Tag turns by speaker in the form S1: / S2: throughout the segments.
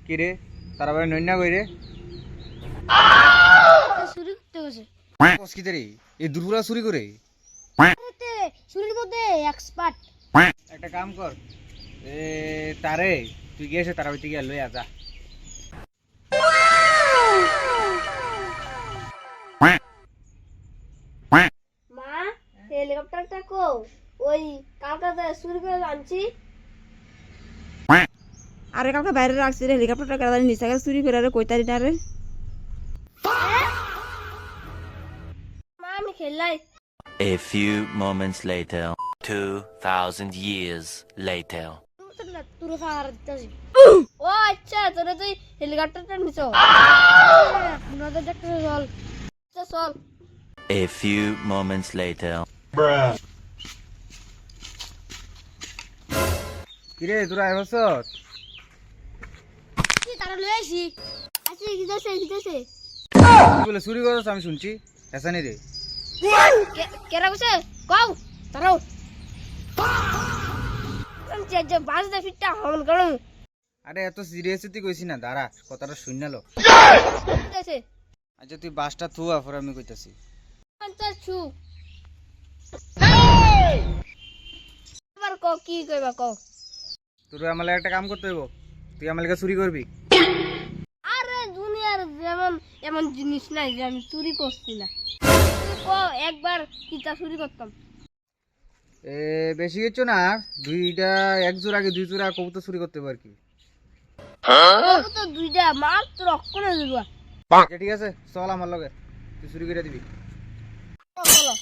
S1: কি রে তারা ভাই নইনা কই রে
S2: চুরি করতে গেছে।
S1: কসকিতে রে এই দুপুরা চুরি করে
S2: আরে চুরির মধ্যে এক্সপার্ট।
S1: একটা কাম কর এ তারে তুই গিয়েছে তারা হইতে গিয়ে লই আজা
S2: মা হেলিকপ্টারটা কো ওই কালকাতে চুরি করে আনছি।
S3: আরে কালকে বাইরে রাখছি রে হেলিকপ্টারটা কেন নিচে গেছে চুরি করে রে কইতারি না রে
S2: মা আমি খেললাই।
S4: A few moments later, 2,000 years later.
S2: তোর ফার দিতেছি। ও আচ্ছা তোরা তুই হেলিকপ্টারটা নিছো। নদে দেখতে চল। চল।
S4: A few moments later.
S1: কি রে তোরা এবছ
S2: কি তারা লই আইছি। আচ্ছা কিদাছে।
S1: তুই বলে চুরি করছ আমি শুনছি হেসানি রে
S2: কেরা কইছে কও তারাও। যে বাস দে ফিটটা হন গরম।
S1: আরে এত সিরিয়াস তুই কইছি না দাঁড়া কথাটা শুননালো
S2: কিদাছে।
S1: আচ্ছা তুই বাসটা থুয়া পরে আমি কইতাছি
S2: আচ্ছা ছু। আবার ক কি কইবা ক।
S1: তোর আমার লাগি একটা কাম করতে হইব তুই আমার লাগি চুরি করবি
S2: আরে দুনিয়ার যেমন এমন জিনিস নাই যে আমি চুরি করছি না। তুই ক একবার কিটা চুরি করতাম।
S1: এ বেশি কিছু না দুইটা এক জোড়া আগে দুই জোড়া কবুতর চুরি করতে পার কি
S2: তো দুইটা মাত্র অক্ষণে দিবা।
S1: আচ্ছা ঠিক আছে চল আমার লগে তুই চুরি করে দিবি
S2: চলো।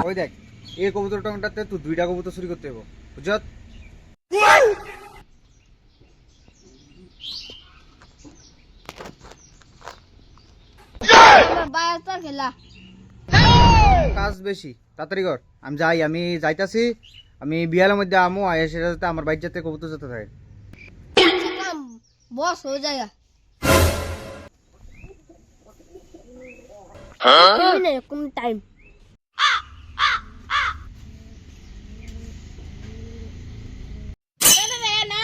S1: ওই দেখ এই কবুতর টংটাতে তুই দুইটা কবুতর চুরি করতে হইব বুঝছত
S2: বায়াতা খেলা।
S1: কাজ বেশি তাড়াতাড়ি কর আমি যাই আমি যাইতাছি আমি বিয়ালের মধ্যে আমু আয় সেটা যাতে আমার বাইর যাতে কবুতর যেতে থাকে
S2: কাম বস হয়ে যায়। কোন টাইম না